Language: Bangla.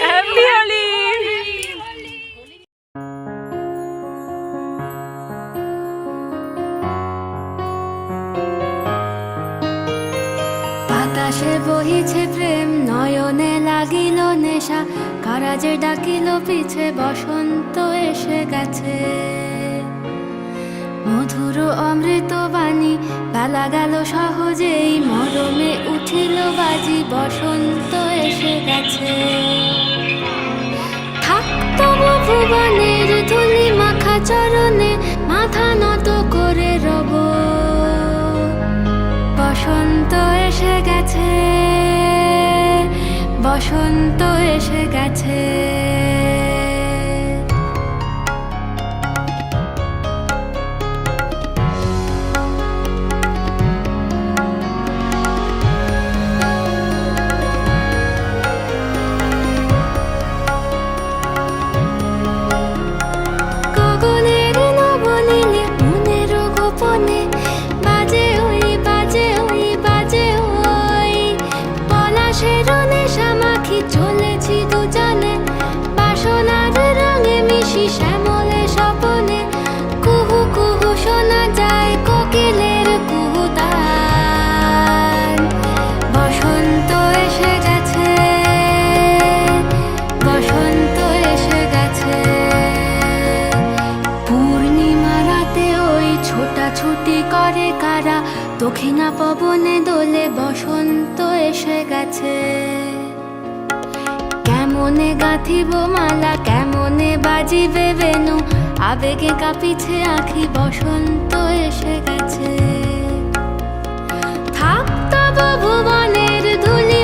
হ্যাপি হোলি। বাতাসে বহিছে প্রেম, নয়নে লাগিল নেশা, কারাজে ডাকিল পিছে, বসন্ত এসে গেছে। মধুর অমৃত বাণী, বেলা গেল সহজেই, মরমে উঠিল বাজি, বসন্ত এসে গেছে। থাকতো ভুবনের ধুলি মাখা চরণে, মাথা নত করে রব। বসন্ত এসে গেছে, বসন্ত এসে গেছে। গগনের নবনীলে, মনের গোপনে, বাজে ওই বাজে ওই বাজে ওই। পলাশের নেশা মাখি চলেছি দুজনে, বাসনার রঙে মিশি শ্যামলে স্বপনে। কুহু কুহু শোনা যায় কোকিলের কুহুতান। বসন্ত এসে গেছে, বসন্ত এসে গেছে। পূর্ণিমা রাতে ওই ছোটাছুটি করে কারা, দক্ষিণা পবনে দোলে, বসন্ত এসে গেছে। কেমনে গাঁথিব মালা, কেমনে বাজিবে বেনু, আবেগে কাঁপিছে আঁখি, বসন্ত এসে গেছে। থাক তব ভুবনের ধুলি